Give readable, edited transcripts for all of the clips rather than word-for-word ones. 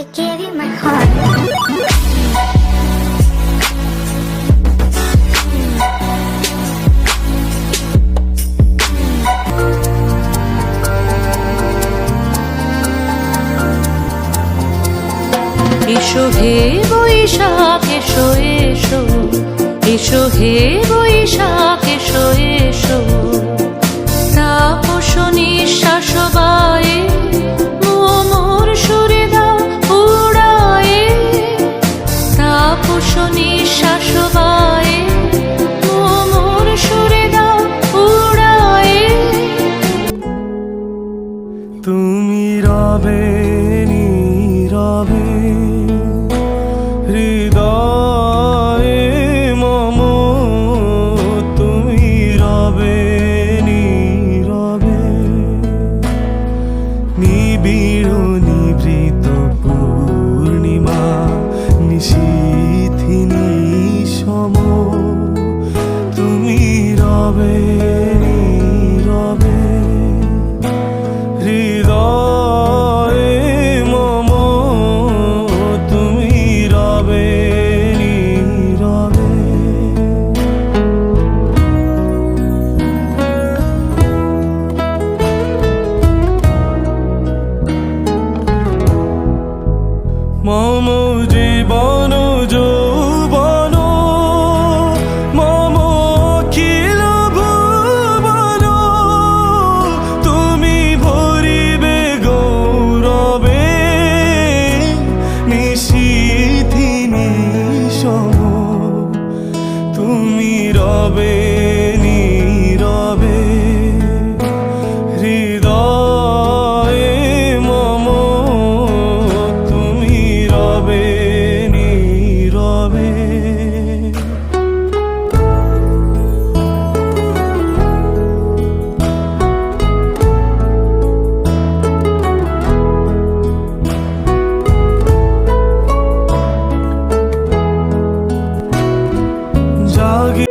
I gave you my heart. এসো হে বৈশাখ এসো এসো, এসো হে বৈশাখ এসো এসো, তাপস নিঃশ্বাস বায়ে মোর সুরে দাও উড়ায়ে, তাপস নিঃশ্বাস বায়ে মোর সুরে দাও উড়ায়ে। তুমি রবে নীরবে হৃদয়ে মম, তুমি রবে নীরবে নিবিড় নিভৃত পূর্ণিমা নিশীথিনী সম, তুমি রবে নীরবে হৃদয়ে মম, তুমি রবে নীরবে। মম জীবন যৌবন মম অখিল ভুবন, তুমি ভরিবে গৌরবে নিশীথিনী সম, তুমি রবে নীরবে হৃদয়ে মম, তুমি রবে নীরবে। জাগি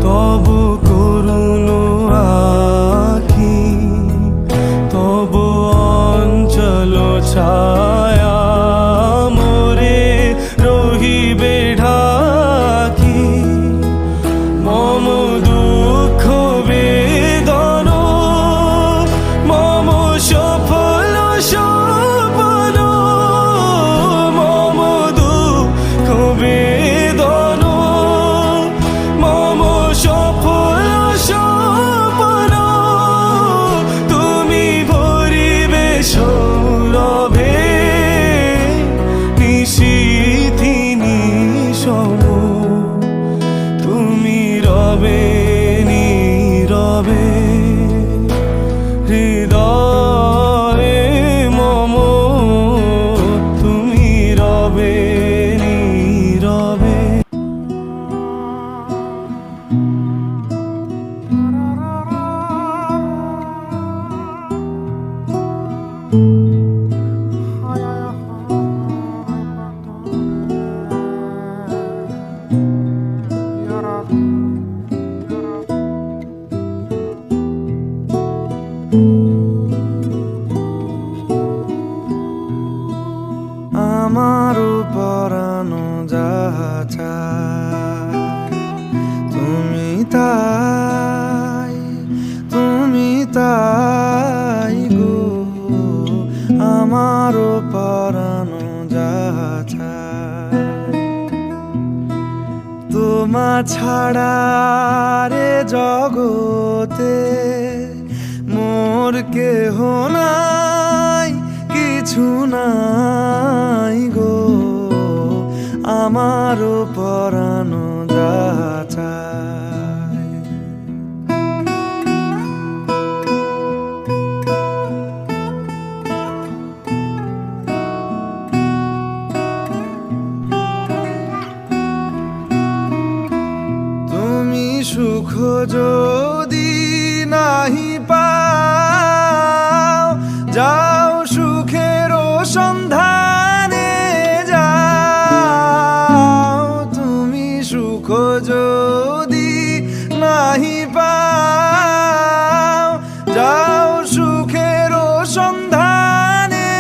তব করুণ আখি তব অঞ্চল ছায়া মোরে রহিবে ঢাকি মম দুঃখ বেদন মম সফল সপন মম দুঃখ বেদন মম সফল সপন তুমি ভরিবে সৌরভে নিশীথি নিশম তুমি রবে নীরবে হৃদয়ে মম তুমি রবে নীরবে আমারও পরানো যাহা চায় তুমি তাই গো আমারও পরানো যাহা চায় তোমা ছাড়া রে জগতে মোর কেহ নাই কিছু নাই গো আমারও পরানো যাহা চায় তুমি সুখ যদি নাহি পাও যাও সুখের সন্ধানে যাও তুমি সুখ যদি নাহি পাও যাও সুখের সন্ধানে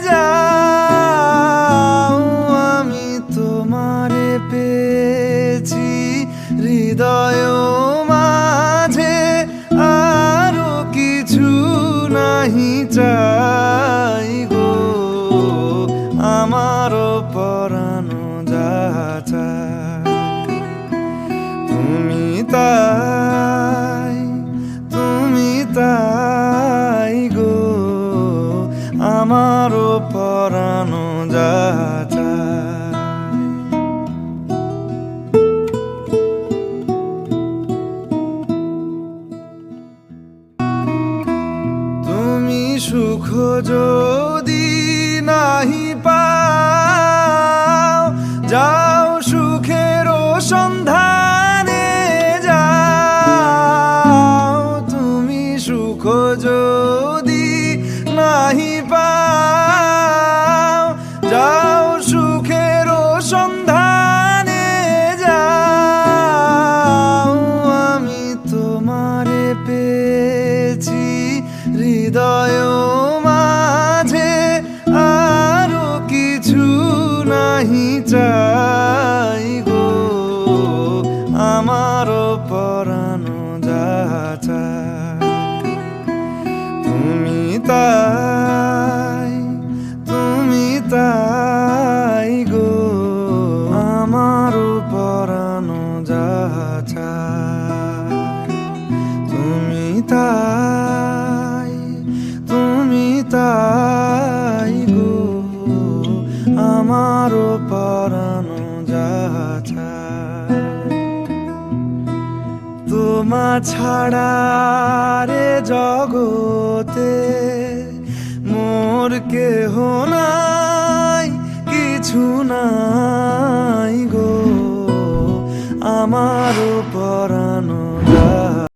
যাও আমি তোমারে পেয়েছি হৃদয় মাঝে আরো কিছু নাহি চাই গো আমারও পরানো যাহা চায় তুমি তাই গো আমারও পরানো যাহা চায় তুমি সুখ যদি নাহি পাও যাও সুখের সন্ধানে যাও তুমি সুখ যদি নাহি পাও যাও সুখের সন্ধানে যাও আমি তোমারে পেয়েছি হৃদয় মাঝে আরো কিছু নাহি চাই গো আমারও পরানো যাহা চায় তুমি তাই গো আমারও পরানো যাহা চায় তুমি তাই গো আমারও পরানো যাহা চায় তোমা ছাড়া রে জগতে মোর কেহ নাই কিছু নাই গো আমারও পরানো